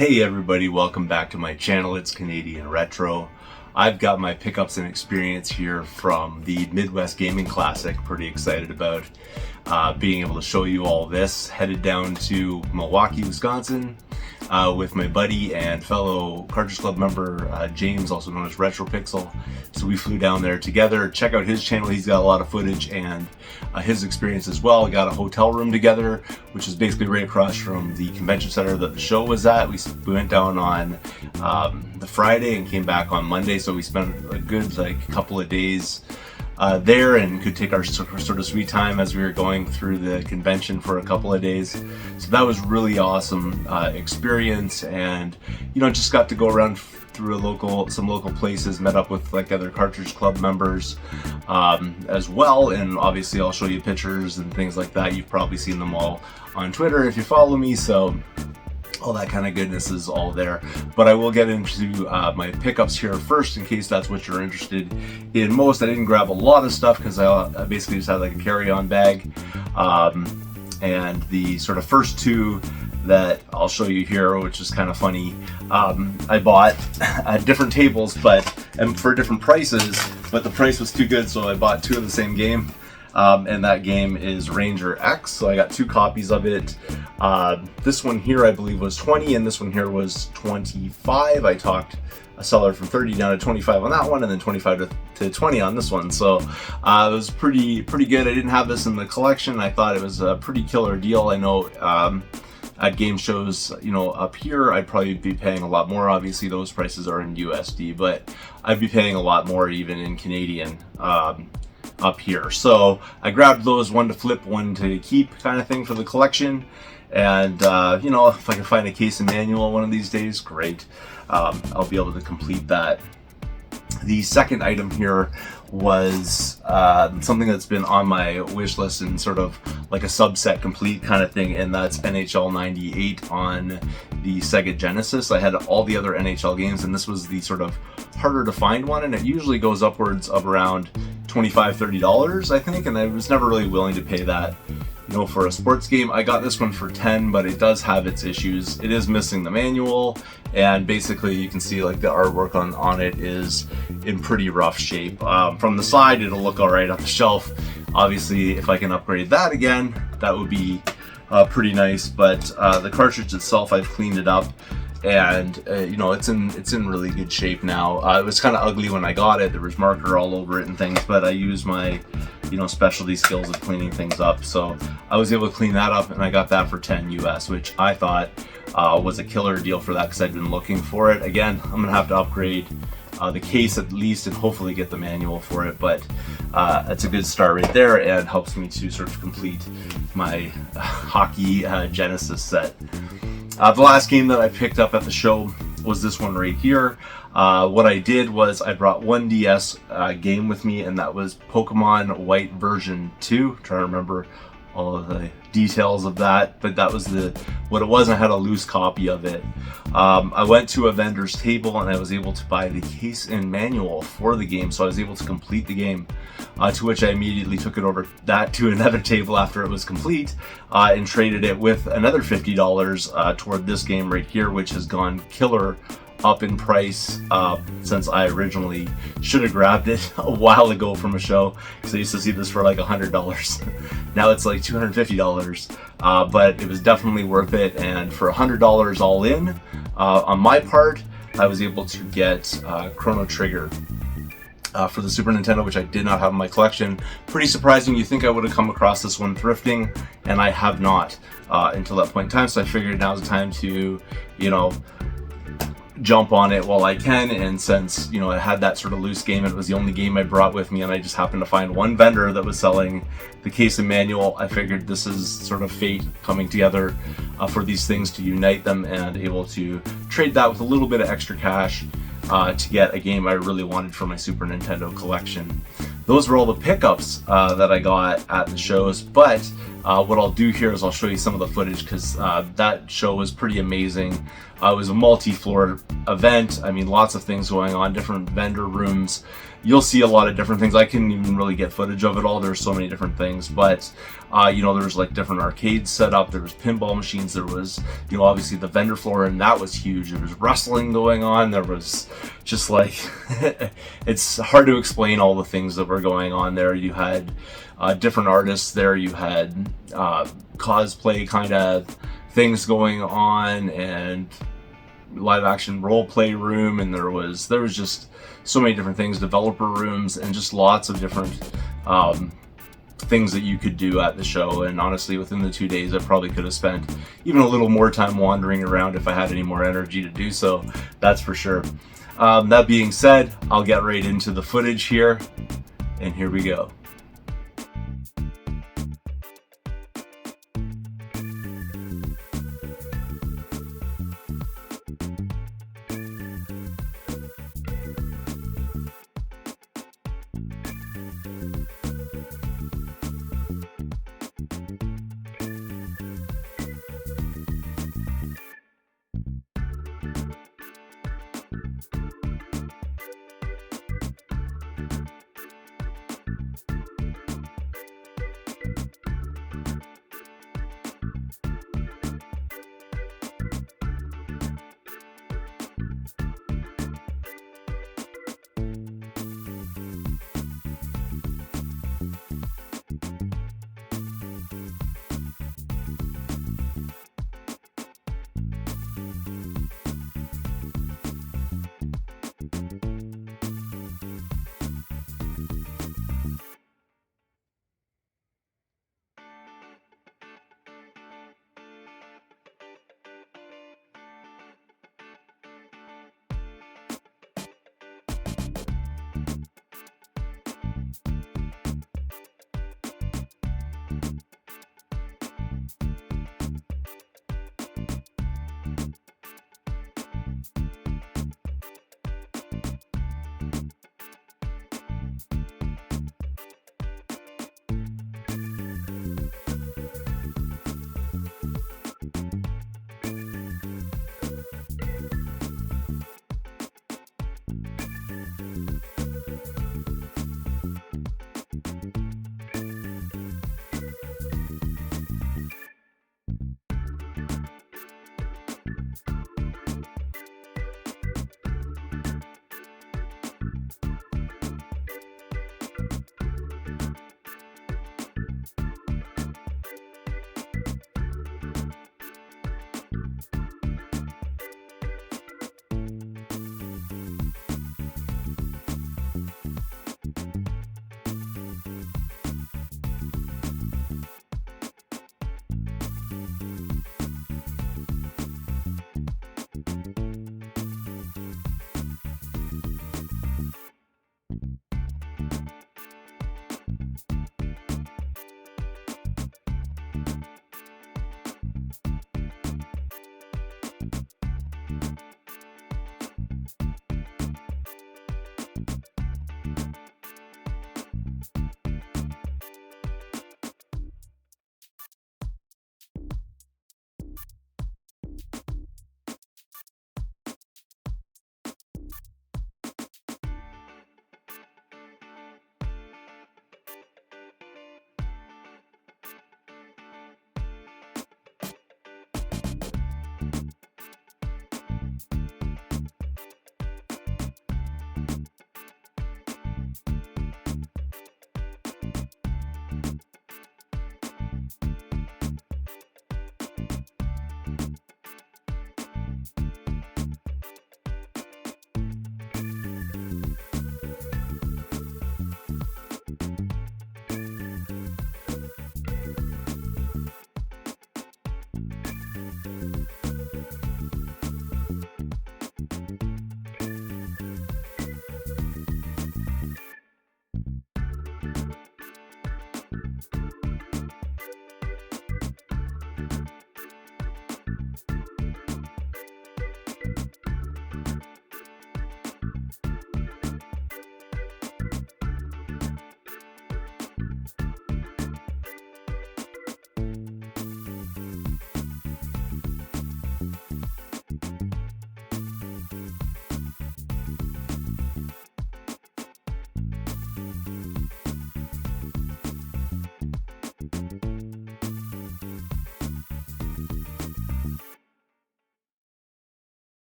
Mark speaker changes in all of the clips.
Speaker 1: Hey everybody, welcome back to my channel. It's Canadian Retro. I've got my pickups and experience here from the Midwest Gaming Classic. Pretty excited about being able to show you all this. Headed down to Milwaukee, Wisconsin with my buddy and fellow Cartridge Club member James, also known as RetroPixel. So we flew down there together. Check out his channel, he's got a lot of footage and his experience as well. We got a hotel room together, which is basically right across from the convention center that the show was at. We went down on the Friday and came back on Monday, so we spent a good couple of days there and could take our sort of sweet time as we were going through the convention for a couple of days. So that was really awesome experience, and just got to go around through some local places, met up with other Cartridge Club members as well, and obviously I'll show you pictures and things like that. You've probably seen them all on Twitter if you follow me, so all that kind of goodness is all there. But I will get into my pickups here first, in case that's what you're interested in most. I didn't grab a lot of stuff because I basically just had a carry-on bag, and the sort of first two that I'll show you here, which is kind of funny, I bought at different tables and for different prices, but the price was too good, so I bought two of the same game. And that game is Ranger X, so I got two copies of it. This one here I believe was 20, and this one here was 25. I talked a seller from 30 down to 25 on that one, and then 25 to 20 on this one. So it was pretty good. I didn't have this in the collection. I thought it was a pretty killer deal. I know at game shows, up here, I'd probably be paying a lot more. Obviously, those prices are in USD, but I'd be paying a lot more even in Canadian up here. So I grabbed those, one to flip, one to keep kind of thing for the collection. And if I can find a case and manual one of these days, great. I'll be able to complete that. The second item here was something that's been on my wish list and sort of like a subset complete kind of thing, and that's NHL 98 on the Sega Genesis. I had all the other NHL games, and this was the sort of harder to find one, and it usually goes upwards of around $25-30, I think, and I was never really willing to pay that for a sports game. I got this one for 10, but it does have its issues. It is missing the manual, and basically you can see the artwork on it is in pretty rough shape. From the side it'll look alright on the shelf. Obviously if I can upgrade that again, that would be pretty nice, but the cartridge itself, I've cleaned it up, and it's in really good shape now. It was kind of ugly when I got it. There was marker all over it and things, but I used my specialty skills of cleaning things up, so I was able to clean that up, and I got that for 10 US, which I thought was a killer deal for that because I'd been looking for it. Again, I'm gonna have to upgrade the case at least and hopefully get the manual for it, but it's a good start right there and helps me to sort of complete my hockey Genesis set. The last game that I picked up at the show was this one right here. What I did was I brought one DS game with me, and that was Pokemon White version 2. I'm trying to remember all of the details of that, but that was what it was. I had a loose copy of it. I went to a vendor's table and I was able to buy the case and manual for the game, so I was able to complete the game, to which I immediately took it over to another table after it was complete, and traded it with another $50 toward this game right here, which has gone killer up in price since I originally should have grabbed it a while ago from a show, because I used to see this for $100. Now it's $250, but it was definitely worth it, and for $100 all in, on my part, I was able to get Chrono Trigger for the Super Nintendo, which I did not have in my collection. Pretty surprising. You think I would have come across this one thrifting, and I have not until that point in time, so I figured now's the time to jump on it while I can, and since I had that sort of loose game, it was the only game I brought with me, and I just happened to find one vendor that was selling the case and manual. I figured this is sort of fate coming together for these things to unite them, and able to trade that with a little bit of extra cash to get a game I really wanted for my Super Nintendo collection. Those were all the pickups that I got at the shows, but what I'll do here is I'll show you some of the footage, because that show was pretty amazing. It was a multi-floor event. I mean, lots of things going on, different vendor rooms, you'll see a lot of different things. I couldn't even really get footage of it all. There's so many different things, but there's like different arcades set up. There was pinball machines. There was, obviously the vendor floor, and that was huge. There was wrestling going on. There was just like, it's hard to explain all the things that were going on there. You had different artists there. You had cosplay kind of things going on, and live action role play room, and there was just so many different things, developer rooms, and just lots of different things that you could do at the show. And honestly, within the 2 days, I probably could have spent even a little more time wandering around if I had any more energy to do so, that's for sure. That being said, I'll get right into the footage here, and here we go.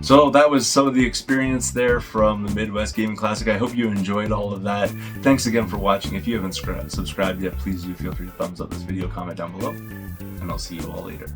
Speaker 1: So that was some of the experience there from the Midwest Gaming Classic. I hope you enjoyed all of that. Thanks again for watching. If you haven't subscribed yet, please do feel free to thumbs up this video, comment down below, and I'll see you all later.